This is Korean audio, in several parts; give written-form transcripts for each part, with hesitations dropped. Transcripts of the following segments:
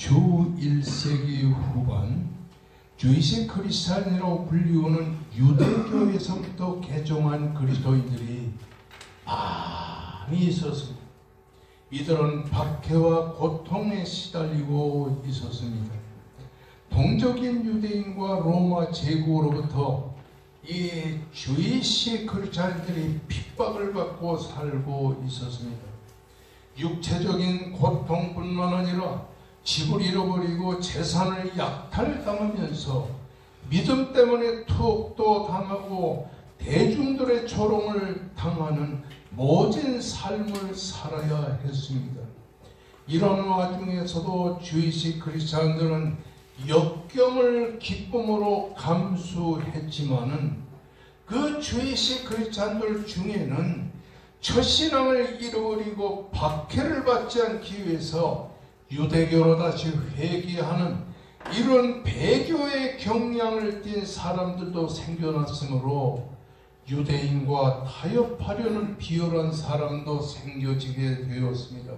주 1세기 후반 주이시 크리스찬이라고 불리우는 유대교에서부터 개종한 그리스도인들이 많이 있었습니다. 이들은 박해와 고통에 시달리고 있었습니다. 동적인 유대인과 로마 제국으로부터 이 주이시 크리스찬들이 핍박을 받고 살고 있었습니다. 육체적인 고통뿐만 아니라 집을 잃어버리고 재산을 약탈당하면서 믿음 때문에 투옥도 당하고 대중들의 조롱을 당하는 모진 삶을 살아야 했습니다. 이런 와중에서도 주이시 크리스찬들은 역경을 기쁨으로 감수했지만은 그 주이시 크리스찬들 중에는 첫신앙을 잃어버리고 박해를 받지 않기 위해서 유대교로 다시 회귀하는 이런 배교의 경향을 띈 사람들도 생겨났으므로 유대인과 타협하려는 비열한 사람도 생겨지게 되었습니다.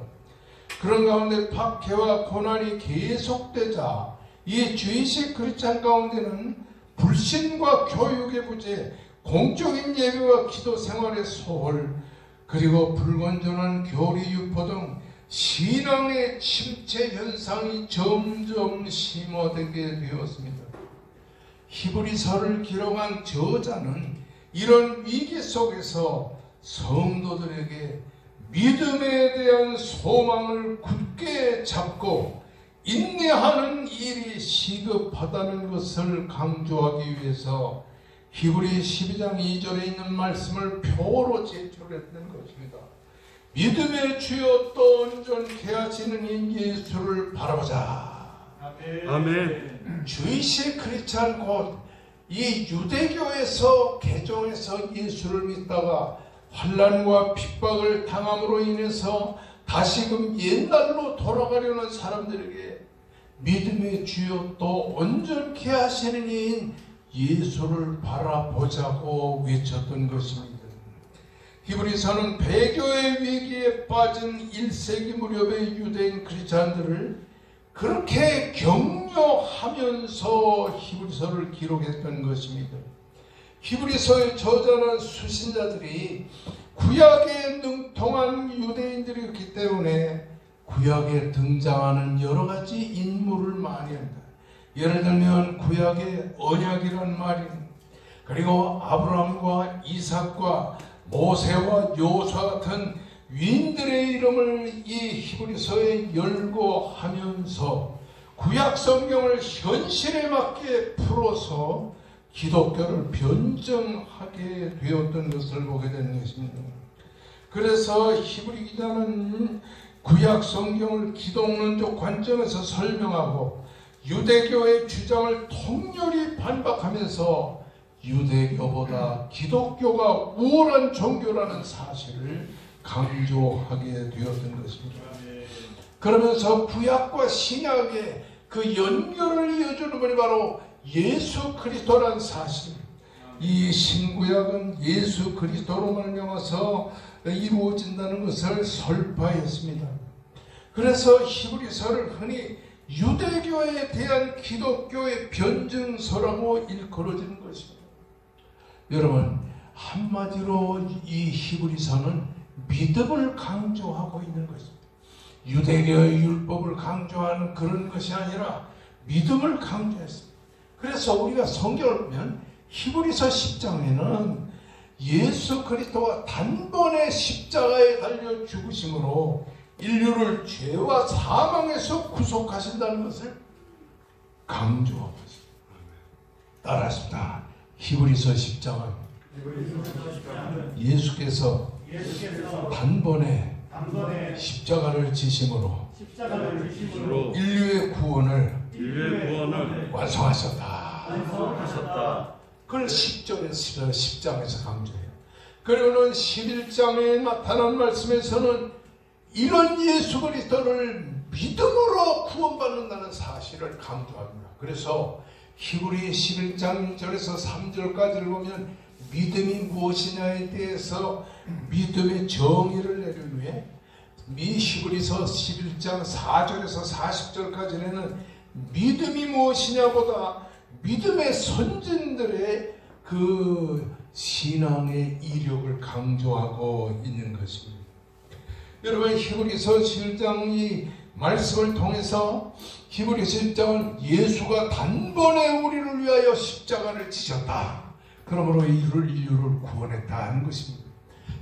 그런 가운데 박해와 고난이 계속되자 이 주이시 크리스찬 가운데는 불신과 교육의 부재, 공적인 예배와 기도 생활의 소홀, 그리고 불건전한 교리 유포 등 신앙의 침체 현상이 점점 심화되게 되었습니다. 히브리서를 기록한 저자는 이런 위기 속에서 성도들에게 믿음에 대한 소망을 굳게 잡고 인내하는 일이 시급하다는 것을 강조하기 위해서 히브리 12장 2절에 있는 말씀을 표로 제출했던 것입니다. 믿음의 주여 또 온전케 하시는 이 예수를 바라보자. 아멘. 주이시 크리스찬 곧 이 유대교에서 개종해서 예수를 믿다가 환난과 핍박을 당함으로 인해서 다시금 옛날로 돌아가려는 사람들에게 믿음의 주여 또 온전케 하시는 이인 예수를 바라보자고 외쳤던 것입니다. 히브리서는 배교의 위기에 빠진 1세기 무렵의 유대인 크리스찬들을 그렇게 격려하면서 히브리서를 기록했던 것입니다. 히브리서의 저자는 수신자들이 구약에 능통한 유대인들이었기 때문에 구약에 등장하는 여러 가지 인물을 많이 합니다. 예를 들면 구약의 언약이란 말입니다. 그리고 아브라함과 이삭과 모세와 요수와 같은 위인들의 이름을 이 히브리서에 열거하면서 구약 성경을 현실에 맞게 풀어서 기독교를 변증하게 되었던 것을 보게 되는 것입니다. 그래서 히브리 기자는 구약 성경을 기독론적 관점에서 설명하고 유대교의 주장을 통렬히 반박하면서 유대교보다 기독교가 우월한 종교라는 사실을 강조하게 되었던 것입니다. 그러면서 구약과 신약의 그 연결을 이어주는 분이 바로 예수 그리스도라는 사실, 이 신구약은 예수 그리스도로 말미암아서 이루어진다는 것을 설파했습니다. 그래서 히브리서를 흔히 유대교에 대한 기독교의 변증서라고 일컬어지는 것입니다. 여러분, 한마디로 이 히브리서는 믿음을 강조하고 있는 것입니다. 유대교의 율법을 강조하는 그런 것이 아니라 믿음을 강조했습니다. 그래서 우리가 성경을 보면 히브리서 10장에는 예수 그리스도가 단번에 십자가에 달려 죽으심으로 인류를 죄와 사망에서 구속하신다는 것을 강조하고 있습니다. 따라하십니다. 히브리서 10장은 예수께서 단번에 십자가를 지심으로 인류의 구원을 완성하셨다. 그걸 10절에서 10장에서 강조해요. 그리고는 11장에 나타난 말씀에서는 이런 예수 그리스도를 믿음으로 구원받는다는 사실을 강조합니다. 그래서 히브리 11장 1절에서 3절까지를 보면 믿음이 무엇이냐에 대해서 믿음의 정의를 내린 후에 히브리서 11장 4절에서 40절까지는 믿음이 무엇이냐보다 믿음의 선진들의 그 신앙의 이력을 강조하고 있는 것입니다. 여러분, 히브리서 11장 이 말씀을 통해서 히브리서 11장은 예수가 단번에 우리를 위하여 십자가를 지셨다, 그러므로 인류를 구원했다 하는 것입니다.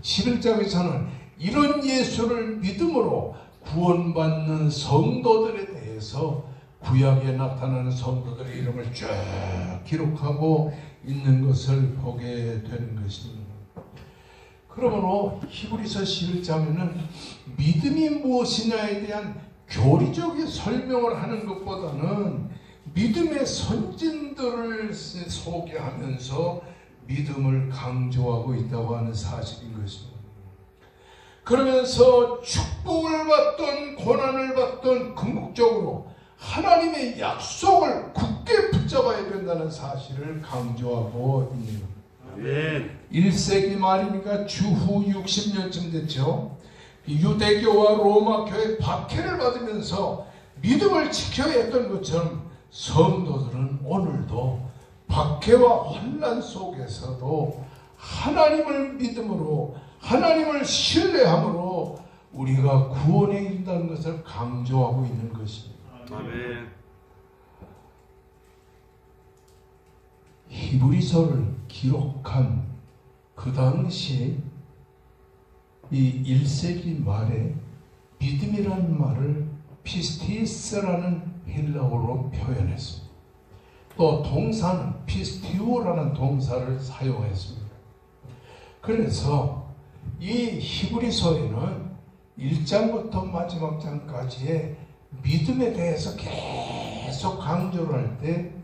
11장에서는 이런 예수를 믿음으로 구원받는 성도들에 대해서 구약에 나타나는 성도들의 이름을 쭉 기록하고 있는 것을 보게 되는 것입니다. 그러므로 히브리서 11장에는 믿음이 무엇이냐에 대한 교리적인 설명을 하는 것보다는 믿음의 선진들을 소개하면서 믿음을 강조하고 있다고 하는 사실인 것입니다. 그러면서 축복을 받던 고난을 받던 궁극적으로 하나님의 약속을 굳게 붙잡아야 된다는 사실을 강조하고 있는 겁니다. 1세기 말이니까 주후 60년쯤 됐죠. 유대교와 로마교의 박해를 받으면서 믿음을 지켜야 했던 것처럼 성도들은 오늘도 박해와 환난 속에서도 하나님을 믿음으로, 하나님을 신뢰함으로 우리가 구원에 이른다는 것을 강조하고 있는 것입니다. 아멘. 히브리서를 기록한 그 당시에 이 1세기 말에 믿음이라는 말을 피스티스라는 헬라어로 표현했습니다. 또 동사는 피스티오라는 동사를 사용했습니다. 그래서 이 히브리서에는 1장부터 마지막 장까지의 믿음에 대해서 계속 강조를 할 때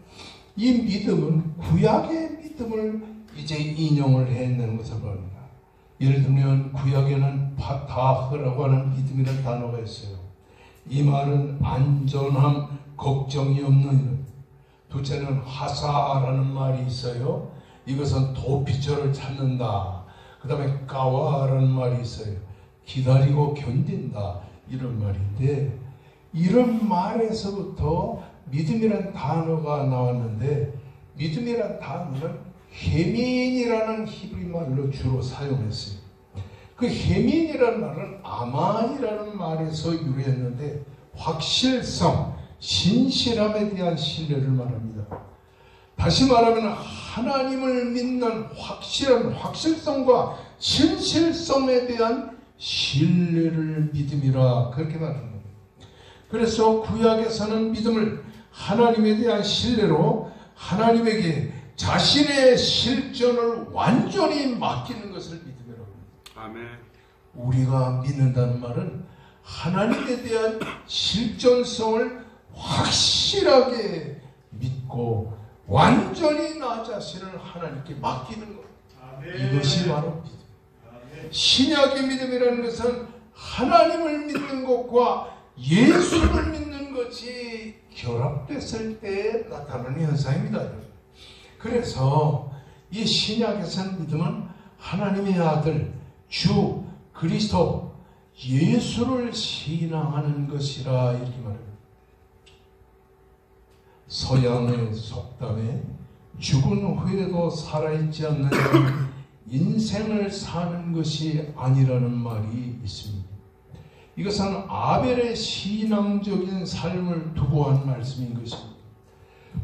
이 믿음은 구약의 믿음을 이제 인용을 해내는 것을 봅니다. 예를 들면 구약에는 파타흐라고 하는 믿음이라는 단어가 있어요. 이 말은 안전함, 걱정이 없는. 둘째는 하사라는 말이 있어요. 이것은 도피처를 찾는다. 그 다음에 까와라는 말이 있어요. 기다리고 견딘다, 이런 말인데, 이런 말에서부터 믿음이란 단어가 나왔는데, 믿음이란 단어는 헤민이라는 히브리 말로 주로 사용했어요. 그 헤민이라는 말은 아만이라는 말에서 유래했는데, 확실성, 신실함에 대한 신뢰를 말합니다. 다시 말하면 하나님을 믿는 확실한 확실성과 신실성에 대한 신뢰를 믿음이라, 그렇게 말합니다. 그래서 구약에서는 믿음을 하나님에 대한 신뢰로 하나님에게 자신의 실존을 완전히 맡기는 것을 믿음이라고 합니다. 아멘. 우리가 믿는다는 말은 하나님에 대한 실존성을 확실하게 믿고 완전히 나 자신을 하나님께 맡기는 것. 이것이 바로 믿음. 신약의 믿음이라는 것은 하나님을 믿는 것과 예수를 믿는 것이 결합됐을 때 나타나는 현상입니다. 그래서 이 신약에서는 믿음은 하나님의 아들 주 그리스도 예수를 신앙하는 것이라, 이렇게 말합니다. 서양의 속담에 죽은 후에도 살아있지 않는 인생을 사는 것이 아니라는 말이 있습니다. 이것은 아벨의 신앙적인 삶을 두고 한 말씀인 것입니다.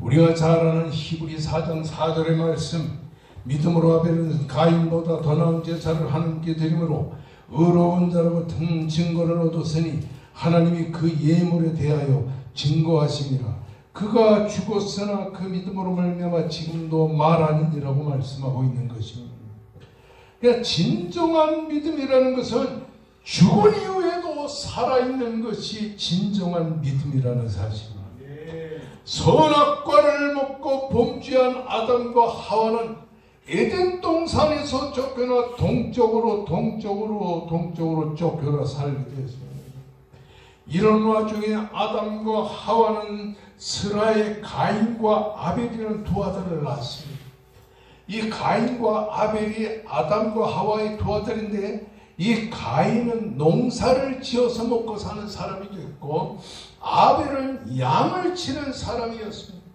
우리가 잘 아는 히브리 4장 4절의 말씀, 믿음으로 아벨은 가인보다 더 나은 제사를 하나님께 드림으로 의로운 자라고 든 증거를 얻었으니 하나님이 그 예물에 대하여 증거하심이라. 그가 죽었으나 그 믿음으로 말미암아 지금도 말하느니라고 말씀하고 있는 것입니다. 그러니까 진정한 믿음이라는 것은 죽은 이후에도 살아있는 것이 진정한 믿음이라는 사실입니다. 선악과를 먹고 범죄한 아담과 하와는 에덴 동산에서 쫓겨나 동쪽으로 쫓겨나 살게 되었습니다. 이런 와중에 아담과 하와는 스라의 가인과 아벨이라는 두 아들을 낳았습니다. 이 가인과 아벨이 아담과 하와의 두 아들인데, 이 가인은 농사를 지어서 먹고 사는 사람이었고 아벨은 양을 치는 사람이었습니다.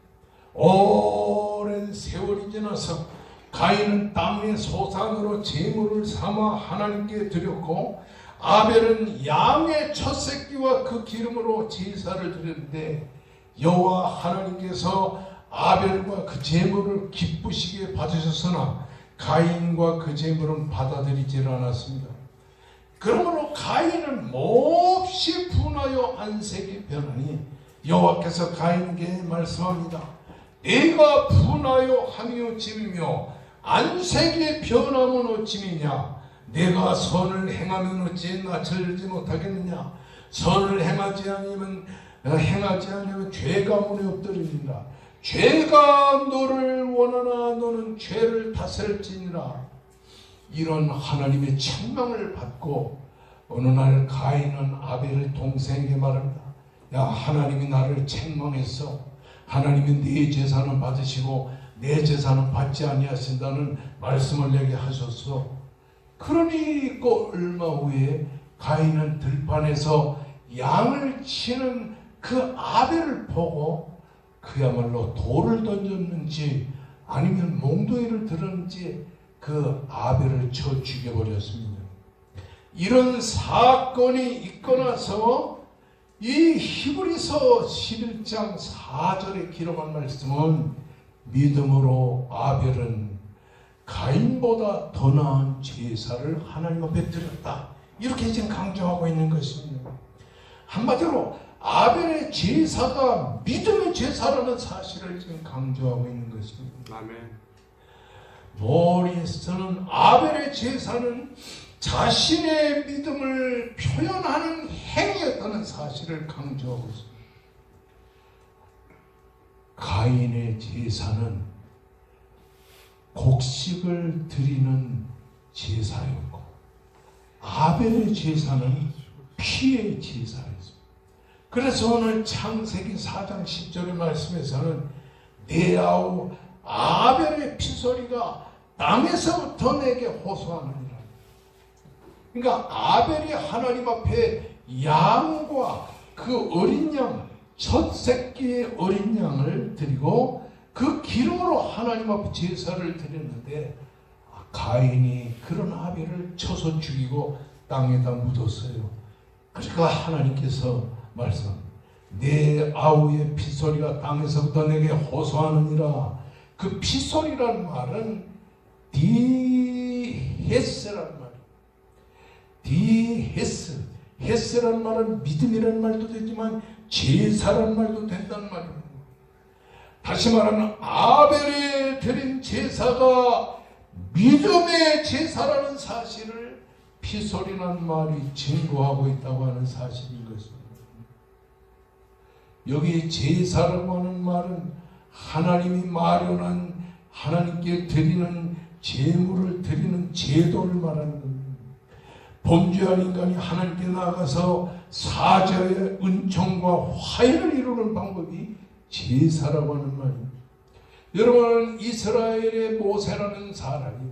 오랜 세월이 지나서 가인은 땅의 소산으로 제물을 삼아 하나님께 드렸고 아벨은 양의 첫 새끼와 그 기름으로 제사를 드렸는데 여호와 하나님께서 아벨과 그 제물을 기쁘시게 받으셨으나 가인과 그 제물은 받아들이지 않았습니다. 그러므로 가인은 몹시 분하여 안색이 변하니 여호와께서 가인에게 말씀합니다. 내가 분하여 함이 어찌며 안색이 변함은 어찌미냐? 내가 선을 행하면 어찌 낯을 들지 못하겠느냐? 선을 행하지 않으면 죄가 문에 엎드리니라. 죄가 너를 원하나 너는 죄를 다스릴지니라. 이런 하나님의 책망을 받고 어느 날 가인은 아벨의 동생에게 말합니다. 야, 하나님이 나를 책망했어. 하나님이 네 제사는 받으시고 내 제사는 받지 아니하신다는 말씀을 내게 하셨어. 그러니 그 얼마 후에 가인은 들판에서 양을 치는 그 아벨을 보고 그야말로 돌을 던졌는지 아니면 몽둥이를 들었는지 그 아벨을 쳐 죽여버렸습니다. 이런 사건이 있고 나서 이 히브리서 11장 4절에 기록한 말씀은 믿음으로 아벨은 가인보다 더 나은 제사를 하나님 앞에 드렸다. 이렇게 지금 강조하고 있는 것입니다. 한마디로 아벨의 제사가 믿음의 제사라는 사실을 지금 강조하고 있는 것입니다. 아멘. 모리에서는 아벨의 제사는 자신의 믿음을 표현하는 행위였다는 사실을 강조하고 있습니다. 가인의 제사는 곡식을 드리는 제사였고 아벨의 제사는 피의 제사였습니다. 그래서 오늘 창세기 4장 10절의 말씀에서는 내 아우 아벨의 피소리가 땅에서부터 내게 호소하느니라. 그러니까 아벨이 하나님 앞에 양과 그 어린 양, 첫 새끼의 어린 양을 드리고 그 기름으로 하나님 앞에 제사를 드렸는데 가인이 그런 아벨을 쳐서 죽이고 땅에다 묻었어요. 그러니까 하나님께서 말씀, 내 아우의 피소리가 땅에서부터 내게 호소하느니라. 그 피소리라는 말은 디헤스라는 말이에요. 디헤스. 헤스라는 말은 믿음이라는 말도 되지만 제사라는 말도 된다는 말입니다. 다시 말하면 아벨이 드린 제사가 믿음의 제사라는 사실을 피소리라는 말이 증거하고 있다고 하는 사실인 것입니다. 여기 제사라고 하는 말은 하나님이 마련한 하나님께 드리는 제물을 드리는 제도를 말하는 겁니다. 범죄한 인간이 하나님께 나아가서 사죄의 은총과 화해를 이루는 방법이 제사라고 하는 말입니다. 여러분, 이스라엘의 모세라는 사람이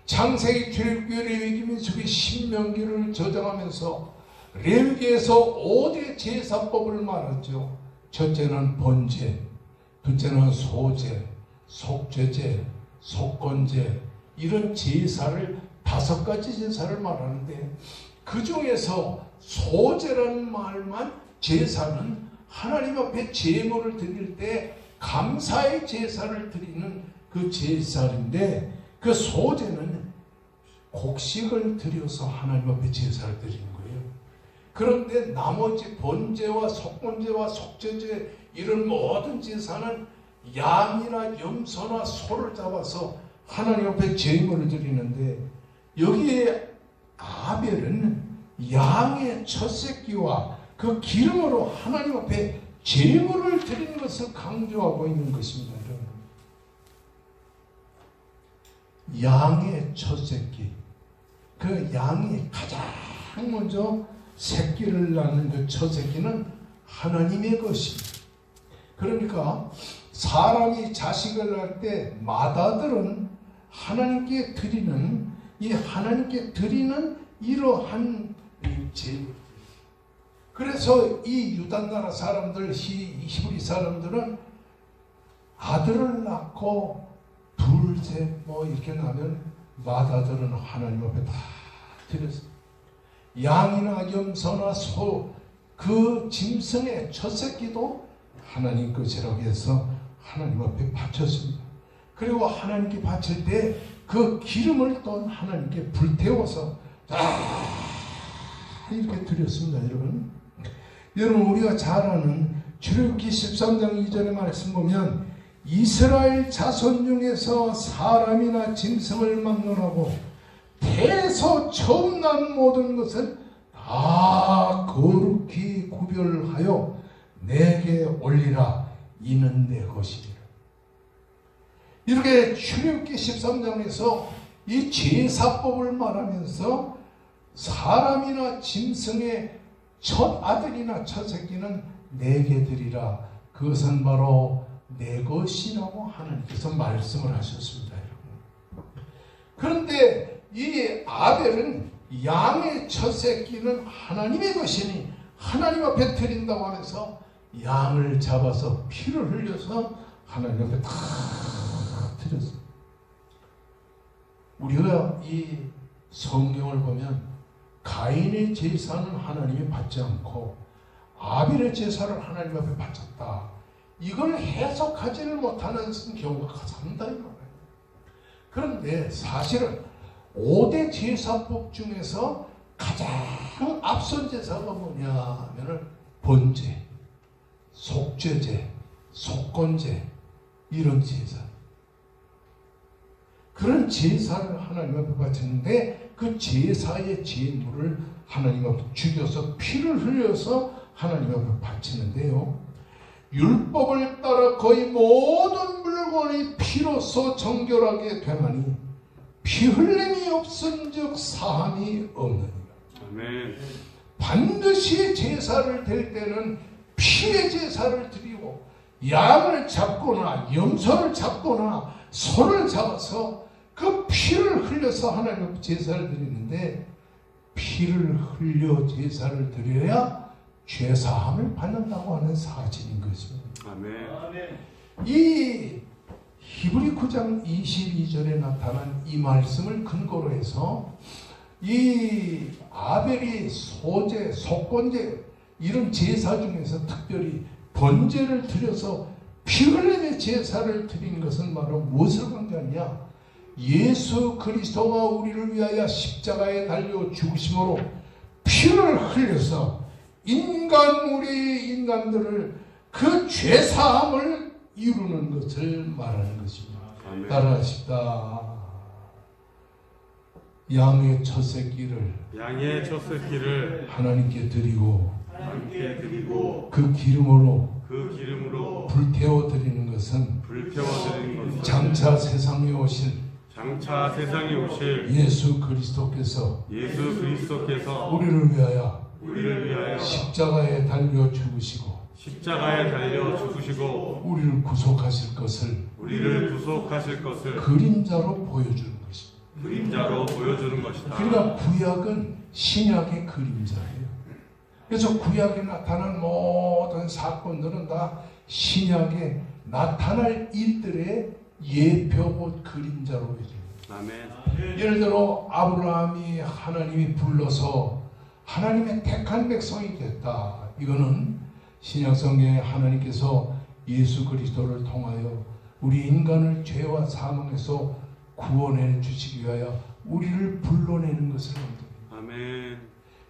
창세기, 출애굽기, 레위기, 민수기, 신명기를 저장하면서 레위기에서 5대 제사법을 말하죠. 첫째는 번제, 둘째는 소제, 속죄제, 속건제, 이런 제사를 5가지 제사를 말하는데 그 중에서 소제라는 말만 제사는 하나님 앞에 제물을 드릴 때 감사의 제사를 드리는 그 제사인데 그 소제는 곡식을 드려서 하나님 앞에 제사를 드리는 거예요. 그런데 나머지 번제와 속건제와 속죄제 이런 모든 제사는 양이나 염소나 소를 잡아서 하나님 앞에 제물을 드리는데 여기에 아벨은 양의 첫 새끼와 그 기름으로 하나님 앞에 제물을 드리는 것을 강조하고 있는 것입니다. 양의 첫 새끼, 그 양이 가장 먼저 새끼를 낳는 그 첫 새끼는 하나님의 것입니다. 그러니까 사람이 자식을 낳을 때 맏아들은 하나님께 드리는 이 하나님께 드리는 이러한 제물. 그래서 이 유다나라 사람들, 히브리 사람들은 아들을 낳고 둘, 셋 뭐 이렇게 나면 맏아들은 하나님 앞에 다 드렸어요. 양이나 염소나 소, 그 짐승의 첫 새끼도 하나님 것이라고 해서 하나님 앞에 바쳤습니다. 그리고 하나님께 바칠 때 그 기름을 또 하나님께 불태워서 이렇게 드렸습니다. 여러분 우리가 잘 아는 출애굽기 13장 2절의 말씀 보면 이스라엘 자손 중에서 사람이나 짐승을 막론하고 태에서 처음 난 모든 것을 다 거룩히 구별하여 내게 올리라. 이는 내 것이니라. 이렇게 출애굽기 13장에서 이 제사법을 말하면서 사람이나 짐승의 첫 아들이나 첫 새끼는 내게 드리라. 그것은 바로 내 것이라고 하나님께서 말씀을 하셨습니다. 여러분. 그런데 이 아벨은 양의 첫 새끼는 하나님의 것이니 하나님 앞에 드린다고 하면서 양을 잡아서 피를 흘려서 하나님 앞에 다 드렸어요. 우리가 이 성경을 보면 가인의 제사는 하나님이 받지 않고 아벨의 제사를 하나님 앞에 바쳤다. 이걸 해석하지를 못하는 경우가 상당히 많아요. 그런데 사실은 5대 제사법 중에서 가장 앞선 제사가 뭐냐 하면 번제, 속죄제, 속건제 이런 제사. 그런 제사를 하나님 앞에 바쳤는데 그 제사의 제물을 하나님 앞에 죽여서 피를 흘려서 하나님 앞에 바치는데요. 율법을 따라 거의 모든 물건이 피로서 정결하게 되나니 피 흘림이 없은즉 사함이 없느니라. 아멘. 반드시 제사를 드릴 때는 피의 제사를 드리고 양을 잡거나 염소를 잡거나 소를 잡아서 그 피를 흘려서 하나님 앞에 제사를 드리는데 피를 흘려 제사를 드려야 죄사함을 받는다고 하는 사실인 것입니다. 아멘. 이 히브리 9장 22절에 나타난 이 말씀을 근거로 해서 이 아벨이 소제, 속건제 이런 제사 중에서 특별히 번제를 드려서 피 흘림의 제사를 드린 것은 바로 무엇을 관계하냐? 예수 그리스도가 우리를 위하여 십자가에 달려 죽으심으로 피를 흘려서 우리 인간들을 그 죄사함을 이루는 것을 말하는 것입니다. 아멘. 따라하십시다. 양의 첫 새끼를 하나님께 드리고 그 기름으로 불태워 드리는 것은 장차 세상에 오실 예수 그리스도께서 우리를 위하여 십자가에 달려 죽으시고 우리를 구속하실 것을 그림자로 보여주는 것입니다. 그러니까 구약은 신약의 그림자예요. 그래서 구약에 나타난 모든 사건들은 다 신약에 나타날 일들의 예표고 그림자로 보여집니다. 아멘. 예를 들어 아브라함이 하나님이 불러서 하나님의 택한 백성이 됐다. 이거는 신약성경에 하나님께서 예수 그리스도를 통하여 우리 인간을 죄와 사망에서 구원해 주시기 위하여 우리를 불러내는 것을 합니다. 아멘.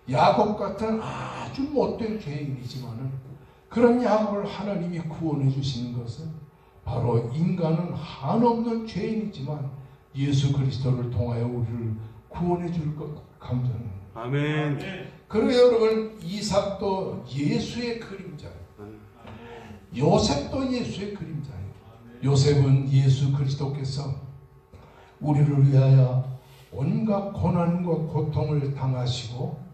야곱 같은 아주 못된 죄인이지만은 그런 야곱을 하나님이 구원해 주시는 것은 바로 인간은 한없는 죄인이지만 예수 그리스도를 통하여 우리를 구원해 줄 것 감사합니다. 아멘. 그리고 여러분 이삭도 예수의 그림자예요. 요셉도 예수의 그림자예요. 요셉은 예수 그리스도께서 우리를 위하여 온갖 고난과 고통을 당하시고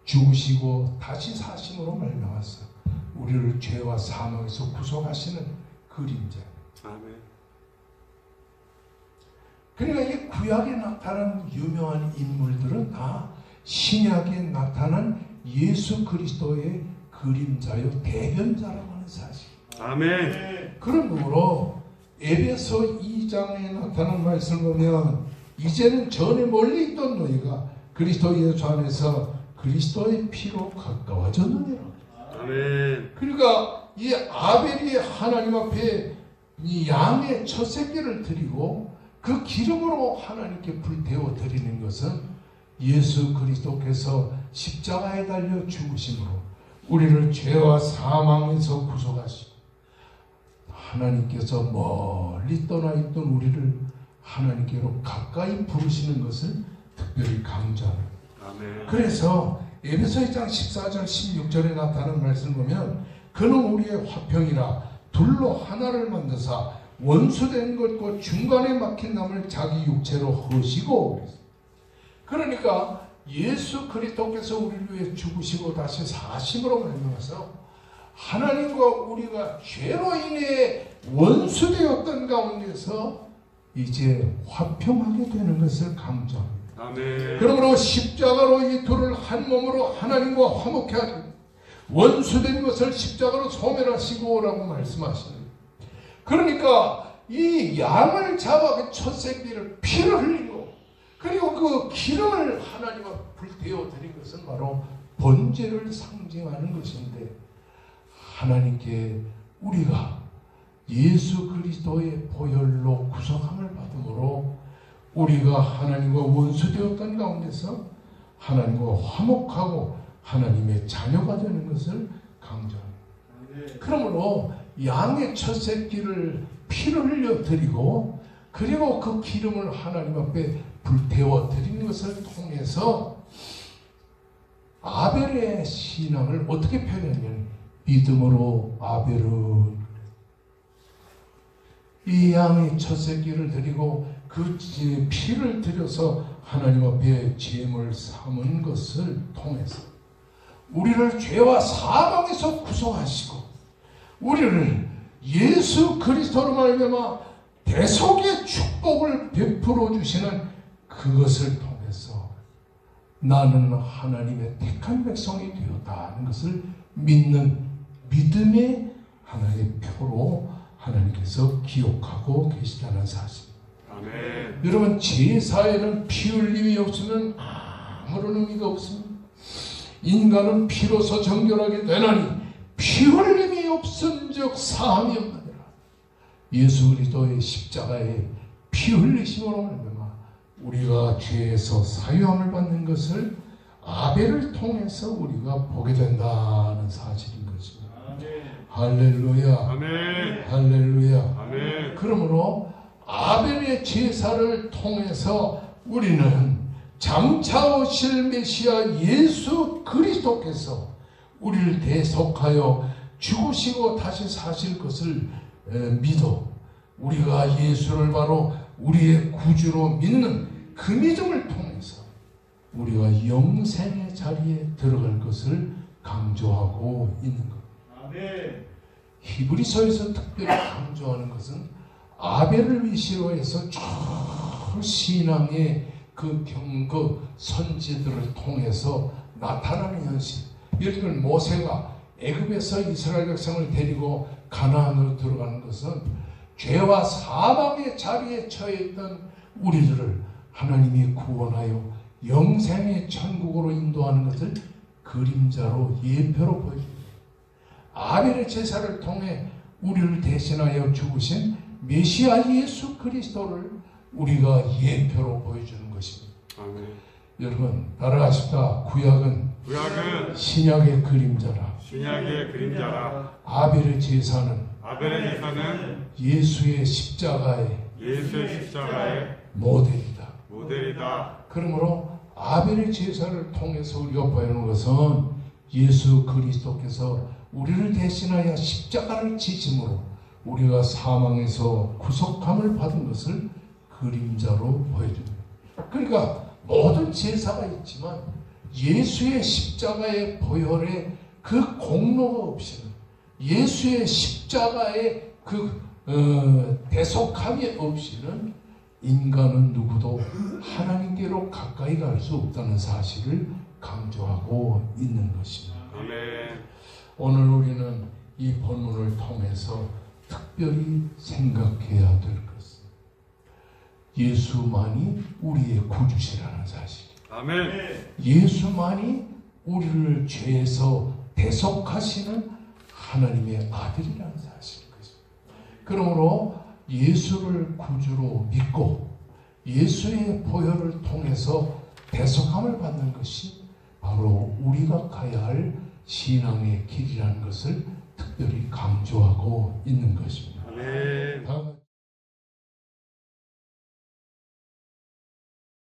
죽으시고 다시 사심으로 말미암아서 우리를 죄와 사망에서 구속하시는 그림자예요. 아멘. 그러니까 이 구약에 나타난 유명한 인물들은 다 신약에 나타난 예수 그리스도의 그림자요 대변자라고 하는 사실. 아멘. 그러므로 에베소 2장에 나타난 말씀을 보면 이제는 전에 멀리 있던 너희가 그리스도 예수 안에서 그리스도의 피로 가까워졌느니라. 아멘. 그러니까 이 아벨이 하나님 앞에 이 양의 첫 새끼를 드리고 그 기름으로 하나님께 불태워 드리는 것은 예수 그리스도께서 십자가에 달려 죽으심으로 우리를 죄와 사망에서 구속하시고 하나님께서 멀리 떠나 있던 우리를 하나님께로 가까이 부르시는 것을 특별히 강조합니다. 아멘. 그래서 에베소 2장 14절 16절에 나타나는 말씀을 보면 그는 우리의 화평이라 둘로 하나를 만드사 원수된 것과 중간에 막힌 남을 자기 육체로 허시고. 그러니까 예수 그리스도께서 우리를 위해 죽으시고 다시 사심으로 말미암아서 하나님과 우리가 죄로 인해 원수되었던 가운데서 이제 화평하게 되는 것을 강조합니다. 아멘. 그러므로 십자가로 이 둘을 한 몸으로 하나님과 화목케 하시고 원수된 것을 십자가로 소멸하시고라고 말씀하시는. 그러니까 이 양을 잡아 그 첫 새끼를 피를 흘리고 그리고 그 기름을 하나님 앞에 불태워 드린 것은 바로 번제를 상징하는 것인데 하나님께 우리가 예수 그리스도의 보혈로 구속함을 받음으로 우리가 하나님과 원수되었던 가운데서 하나님과 화목하고 하나님의 자녀가 되는 것을 강조합니다. 그러므로 양의 첫 새끼를 피를 흘려 드리고 그리고 그 기름을 하나님 앞에 불태워 드리는 것을 통해서 아벨의 신앙을 어떻게 표현하냐면 믿음으로 아벨은 이 양의 첫 새끼를 드리고 그 피를 들여서 하나님 앞에 제물 삼은 것을 통해서 우리를 죄와 사망에서 구속하시고 우리를 예수 그리스도로 말미암아 대속의 축복을 베풀어 주시는 그것을 통해서 나는 하나님의 택한 백성이 되었다는 것을 믿는 믿음의 하나의 표로 하나님께서 기억하고 계시다는 사실. 아멘. 여러분 제사에는 피 흘림이 없으면 아무런 의미가 없습니다. 인간은 피로서 정결하게 되나니 피 흘림이 없은즉 사함이 없느니라. 예수 그리스도의 십자가에 피 흘리심으로 말미암아 우리가 죄에서 사유함을 받는 것을 아벨을 통해서 우리가 보게 된다는 사실인 것입니다. 할렐루야. 아멘. 할렐루야. 아멘. 그러므로 아벨의 제사를 통해서 우리는 장차 오실 메시아 예수 그리스도께서 우리를 대속하여 죽으시고 다시 사실 것을 믿어 우리가 예수를 바로 우리의 구주로 믿는 그 믿음을 통해서 우리가 영생의 자리에 들어갈 것을 강조하고 있는 것. 아멘. 히브리서에서 특별히 강조하는 것은 아벨을 위시로 해서 쭉 신앙의 그 선지들을 통해서 나타나는 현실. 예를 들면 모세가 애굽에서 이스라엘 백성을 데리고 가나안으로 들어가는 것은 죄와 사망의 자리에 처해 있던 우리들을 하나님이 구원하여 영생의 천국으로 인도하는 것을 그림자로 예표로 보여줍니다. 아벨의 제사를 통해 우리를 대신하여 죽으신 메시아 예수 그리스도를 우리가 예표로 보여주는 것입니다. 아멘. 여러분 따라하십시다. 구약은 신약의 그림자라. 신약의 그림자라. 아벨의 제사는 예수의 십자가의 모델이다. 그러므로 아벨의 제사를 통해서 우리가 보여주는 것은 예수 그리스도께서 우리를 대신하여 십자가를 지심으로 우리가 사망에서 구속함을 받은 것을 그림자로 보여줍니다. 그러니까 모든 제사가 있지만 예수의 십자가의 보혈의 그 공로가 없이는 예수의 십자가의 그 대속함이 없이는 인간은 누구도 하나님께로 가까이 갈 수 없다는 사실을 강조하고 있는 것입니다. 아멘. 오늘 우리는 이 본문을 통해서 특별히 생각해야 될 것은 예수만이 우리의 구주시라는 사실이에요. 아멘. 예수만이 우리를 죄에서 대속하시는 하나님의 아들이라는 사실인 것입니다. 그러므로 예수를 구주로 믿고 예수의 보혈을 통해서 대속함을 받는 것이 바로 우리가 가야 할 신앙의 길이라는 것을 특별히 강조하고 있는 것입니다. 아멘. 다음